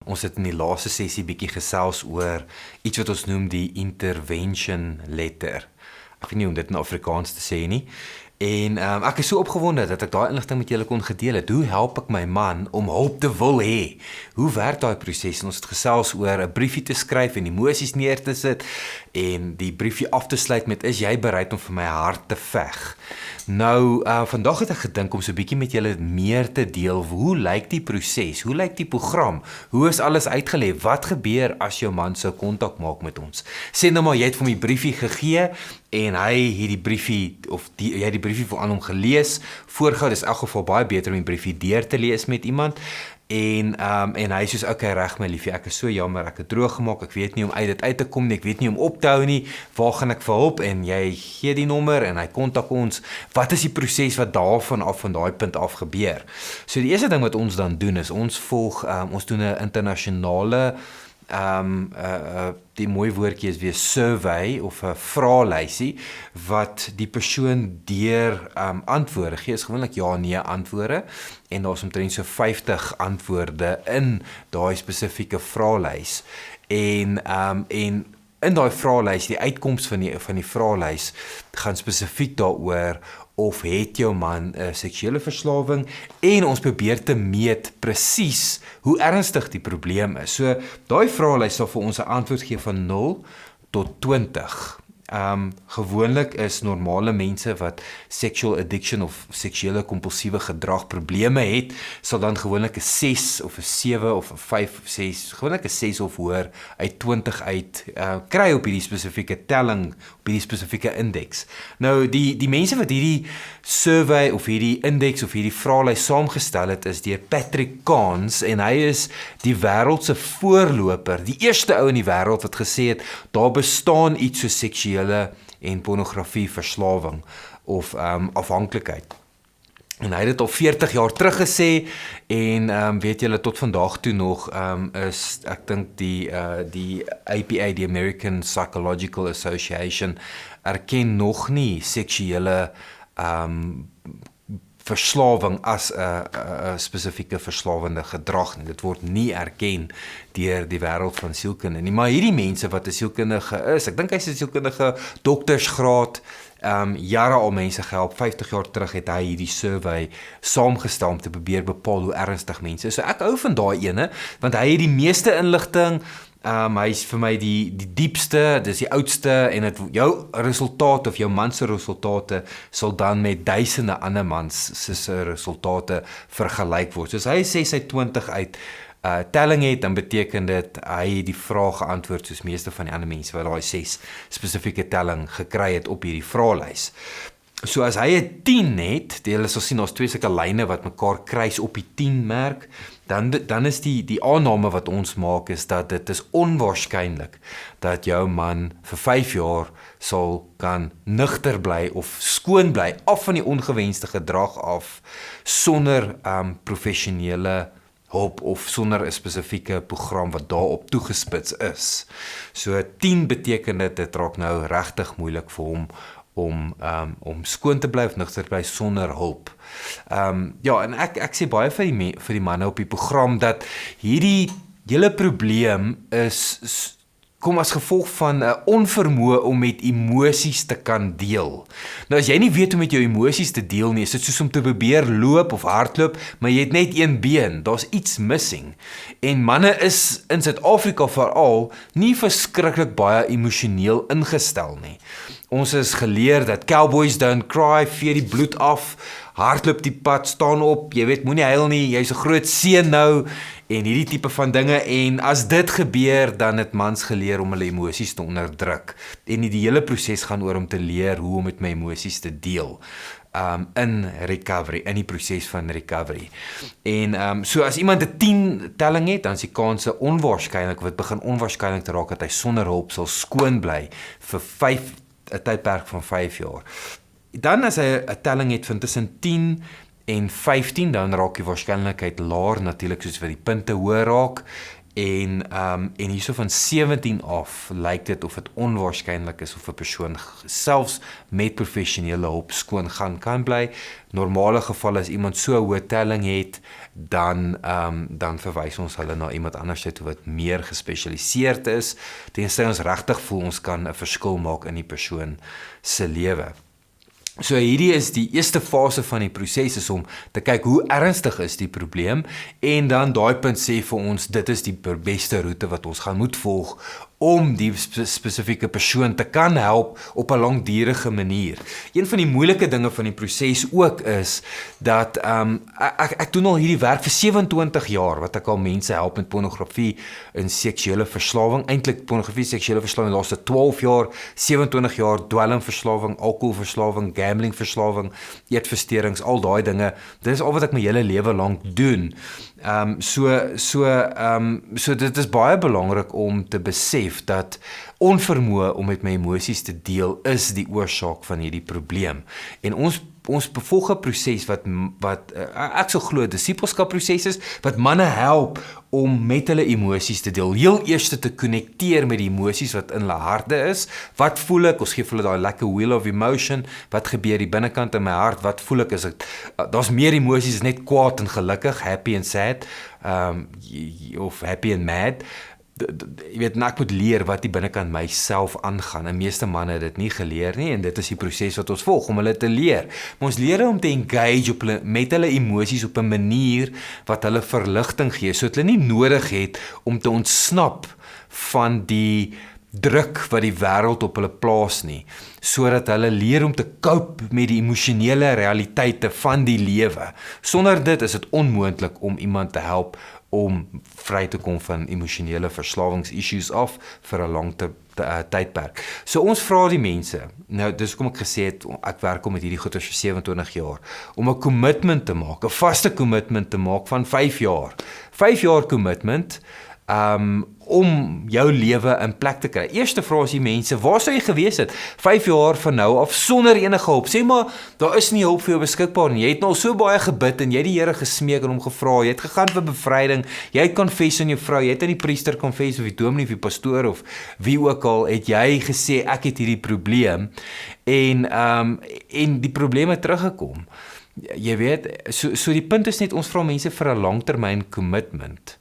Ons het in die laaste sessie bietjie gesels oor iets wat ons noem die intervention letter. Ek weet nie om dit in Afrikaans te sê nie. En ek is so opgewonde dat ek daai inligting met julle kon gedeel het. Hoe help ek my man om hulp te wil hê? Hoe werk daai proses? En ons het gesels oor 'n briefie te skryf en emosies neer te sit en die briefie af te sluit met is jy bereid om vir my hart te veg? Nou, vandag het ek gedink om so 'n bietjie met julle meer te deel. Hoe lyk die proses? Hoe lyk die program? Hoe is alles uitgelê? Wat gebeur as jou man sou kontak maak met ons? Sê nou maar jy het vir my briefie gegee en hy het die briefie of jy het die briefie vir aan hom gelees. Voorgehou, dis in elk geval baie beter om die briefie deur te lees met iemand. En hy sê soos, okay, reg my liefie, ek is so jammer, ek het droog gemaak, ek weet nie om uit dit uit te kom nie, ek weet nie om op te hou nie, waar gaan ek vir hulp? En jy gee die nommer en hy kontak ons. Wat is die proses wat daarvan af van daai punt af gebeur? So die eerste ding wat ons dan doen is ons volg, ons doen 'n internasionale die mooi woordjie is weer survey of 'n vraelysie wat die persoon deur antwoorde gee. Is gewoonlik ja nee antwoorde en daar's omtrent so 50 antwoorde in daai spesifieke vraelys. En in daai vraelys, die uitkoms van die vraelys gaan spesifiek daaroor of het jou man 'n seksuele verslawing en ons probeer te meet presies hoe ernstig die probleem is. So daai vraelys sal vir ons 'n antwoord gee van 0 tot 20. Gewoonlik is normale mense wat sexual addiction of seksuele kompulsiewe gedrag probleme het, sal dan gewoonlik 'n 6 of 'n 7 of 'n 5 of 6, gewoonlik 'n 6 of hoër uit 20 uit kry op hierdie spesifieke telling, op hierdie spesifieke indeks. Nou die mense wat hierdie survey of hierdie indeks of hierdie vraelys saamgestel het is deur Patrick Carnes en hy is die wêreld se voorloper, die eerste ou in die wêreld wat gesê het daar bestaan iets so seksuele en pornografie verslawing of afhanklikheid. En hy het dit al 40 jaar terug gesê en weet julle tot vandag toe nog is ek dink die APA, die American Psychological Association, erken nog nie seksuele verslawing as 'n spesifieke verslawende gedrag nie. Dit word nie erken deur die wêreld van sielkunde nie. Maar hierdie mense wat 'n sielkundige is, ek dink hy's 'n sielkundige doktersgraad, jare al mense gehelp. 50 jaar terug het hy hierdie survey saamgestel om te probeer bepaal hoe ernstig mense is. So ek hou van daai ene, want hy het die meeste inligting. Hy is vir my die diepste, dis die oudste en jou resultaat of jou man se resultate sal dan met duisende ander mans se resultate vergelyk word. Soos hy sê sy 20 uit telling het, dan beteken dit hy het die vraag geantwoord soos meeste van die ander mense wat daai 6 spesifieke telling gekry het op hierdie vraelys. So as hy 'n 10 het, jy sal sien daar's twee sulke lyne wat mekaar kruis op die 10 merk, dan is die aanname wat ons maak is dat dit is onwaarskynlik dat jou man vir 5 jaar sal kan nugter bly of skoon bly af van die ongewenste gedrag af sonder professionele hulp of sonder 'n spesifieke program wat daarop toegespits is. So 10 beteken dit raak nou regtig moeilik vir hom om skoon te bly of nugter te bly sonder hulp. Ja, en ek sê baie vir die manne op die program dat hierdie hele probleem kom as gevolg van 'n onvermoë om met emosies te kan deel. Nou as jy nie weet hoe met jou emosies te deel nie, is dit soos om te probeer loop of hardloop, maar jy het net een been, daar's iets missing. En manne is in Suid-Afrika veral nie verskriklik baie emosioneel ingestel nie. Ons is geleer dat cowboys don't cry, vee die bloed af, hardloop die pad, staan op, jy weet, moenie huil nie, jy's 'n groot seun nou, en hierdie tipe van dinge, en as dit gebeur, dan het mans geleer om hulle emosies te onderdruk, en die hele proses gaan oor om te leer hoe om met my emosies te deel, in recovery, in die proses van recovery. En so as iemand 'n 10 telling het, dan is die kanse onwaarskynlik, wat begin onwaarskynlik te raak, dat hy sonder hulp sal skoon bly vir 'n tydperk van 5 jaar. Dan as hy 'n telling het van tussen 10 en 15, dan raak die waarskynlikheid laer natuurlik soos wat die punte hoër raak En hierso van 17 af lyk dit of dit onwaarskynlik is of 'n persoon selfs met professionele hulp skoon kan bly. Normale gevalle as iemand so 'n hoë telling het, dan verwys ons hulle na iemand anders toe wat meer gespesialiseerd is, tensy ons regtig voel ons kan 'n verskil maak in die persoon se lewe. So hierdie is die eerste fase van die proses, is om te kyk hoe ernstig is die probleem, en dan daai punt sê vir ons, dit is die beste roete wat ons gaan moet volg om die spesifieke persoon te kan help op 'n langdurige manier. Een van die moeilike dinge van die proses ook is dat ek doen al hierdie werk vir 27 jaar wat ek al mense help met pornografie en seksuele verslawing. Eintlik pornografie, seksuele verslawing, die laaste 12 jaar, 27 jaar dwelmverslawing, alkoholverslawing, gamblingverslawing, eetversteurings, al daai dinge. Dit is al wat ek my hele lewe lank doen. So dit is baie belangrik om te besef dat onvermoë om met my emosies te deel is die oorsaak van hierdie probleem. En ons bevolg 'n proses wat ek sou glo disippelskap proses is, wat manne help om met hulle emosies te deel. Heel eers te konnekteer met die emosies wat in hulle harte is. Wat voel ek? Ons gee vir hulle daai lekker wheel of emotion. Wat gebeur die binnekant in my hart? Wat voel ek? Daar's meer emosies, is net kwaad en gelukkig, happy and sad, of happy and mad. Jy weet, ek moet leer wat die binnekant myself aangaan. En meeste manne het dit nie geleer nie, en dit is die proses wat ons volg om hulle te leer. Maar ons leer om te engage met hulle emosies op 'n manier wat hulle verligting gee, sodat hulle nie nodig het om te ontsnap van die druk wat die wêreld op hulle plaas nie, sodat hulle leer om te cope met die emosionele realiteite van die lewe. Sonder dit is dit onmoontlik om iemand te help om vry te kom van emosionele verslawingsissues af vir 'n lang tydperk. So ons vra die mense, nou dis hoekom ek gesê het, ek werk om met hierdie goeters vir 27 jaar, om 'n commitment te maak, 'n vaste commitment te maak van 5 jaar. 5 jaar commitment, om jou lewe in plek te kry. Eerste vra as die mense, waar sou jy gewees het 5 jaar van nou af sonder enige hulp? Sê maar, daar is nie hulp vir jou beskikbaar nie. Jy het nou so baie gebid en jy het die Here gesmeek en hom gevra. Jy het gegaan vir bevryding. Jy het confess aan jou vrou. Jy het aan die priester confess of die dominee of die pastoor of wie ook al, het jy gesê ek het hierdie probleem, en die probleme teruggekom. Jy weet, so die punt is net, ons vra mense vir 'n langtermyn commitment.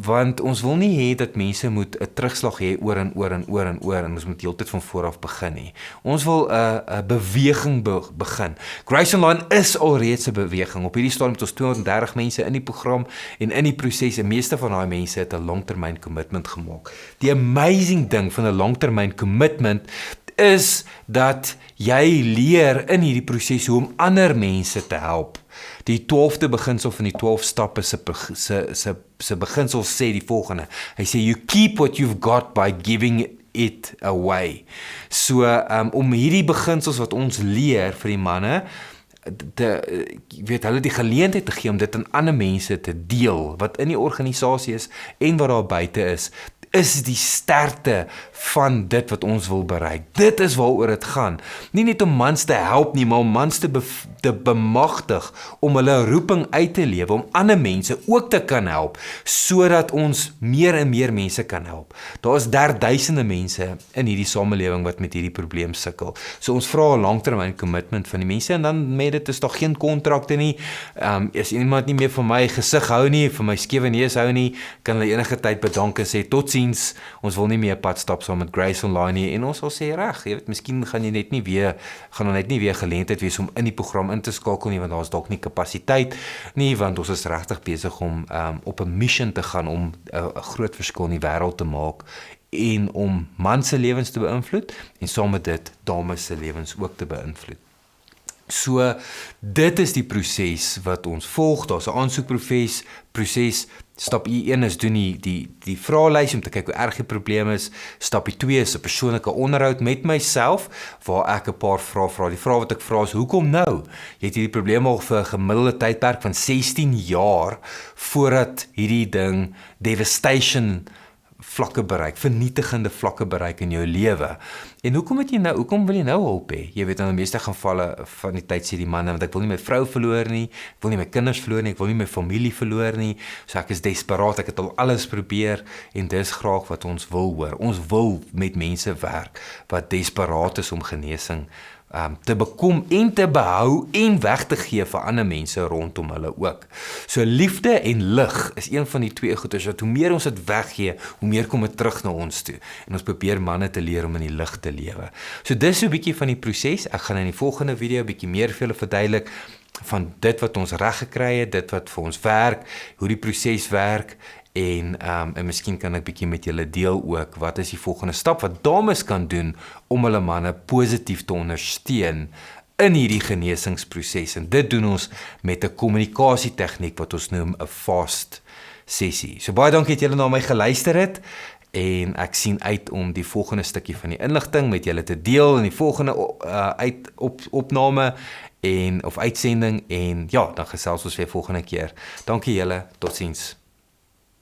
Want ons wil nie hê dat mense moet 'n terugslag hê oor en ons moet heeltyd van voor af begin nie. Ons wil 'n beweging begin. Grace Online is alreeds 'n beweging. Op hierdie stadium het ons 230 mense in die program en in die proses, en meeste van daai mense het 'n langtermyn commitment gemaak. Die amazing ding van 'n langtermyn commitment is dat jy leer in hierdie proses hoe om ander mense te help. Die 12de beginsel van die 12 stappe se beginsel sê die volgende. Hy sê, you keep what you've got by giving it away. So, om hierdie beginsels wat ons leer vir die manne, hulle die geleentheid te gee om dit aan ander mense te deel, wat in die organisasie is en wat daar buite is die sterkte van dit wat ons wil bereik. Dit is waaroor dit gaan. Nie net om mans te help nie, maar om mans te bemagtig om hulle roeping uit te lewe, om ander mense ook te kan help, sodat ons meer en meer mense kan help. Daar is duisende mense in hierdie samelewing wat met hierdie probleem sukkel. So ons vra 'n langtermyn commitment van die mense, en dan met dit is daar geen kontrakte nie. As iemand nie meer van my gesig hou nie, van my skewe neus hou nie, kan hulle enige tyd bedank en sê, totsiens, ons wil nie meer pad stap saam met Grace Online nie, en ons sal sê, reg, jy weet, miskien gaan daar net nie weer geleentheid wees om in die program in te skakel nie, want daar is dalk nie kapasiteit nie, want ons is regtig besig om op 'n mission te gaan om 'n groot verskil in die wêreld te maak, en om mans se lewens te beïnvloed, en saam met dit dames se lewens ook te beïnvloed. So, dit is die proses wat ons volg. Daar's 'n aansoekproses. Stap 1 is doen die vraelys om te kyk hoe erg die probleem is. Stap 2 is 'n persoonlike onderhoud met myself, waar ek 'n paar vrae vra. Die vraag wat ek vra is, hoekom nou? Jy het hierdie probleem al vir 'n gemiddelde tydperk van 16 jaar, voordat hierdie ding devastation vlakke bereik, vernietigende vlakke bereik in jou lewe. En hoekom wil jy nou hulp hê? Jy weet, in die meeste gevalle van die tyd sê die manne, want ek wil nie my vrou verloor nie, ek wil nie my kinders verloor nie, ek wil nie my familie verloor nie, so ek is desperaat, ek het al alles probeer, en dis graag wat ons wil hoor. Ons wil met mense werk, wat desperaat is om genesing te bekom en te behou en weg te gee vir ander mense rondom hulle ook. So liefde en lig is een van die twee goeders wat hoe meer ons dit weggee, hoe meer kom dit terug na ons toe. En ons probeer manne te leer om in die lig te lewe. So dis so 'n bietjie van die proses. Ek gaan in die volgende video 'n bietjie meer vir julle verduidelik van dit wat ons reg gekry het, dit wat vir ons werk, hoe die proses werk. En miskien kan ek bietjie met julle deel ook, wat is die volgende stap wat dames kan doen om hulle manne positief te ondersteun in hierdie genesingsproses. En dit doen ons met 'n kommunikasietegniek wat ons noem 'n fast sessie. So baie dankie dat julle na my geluister het. En ek sien uit om die volgende stukkie van die inligting met julle te deel in die volgende opname of uitsending. En ja, dan gesels ons weer volgende keer. Dankie julle, totsiens.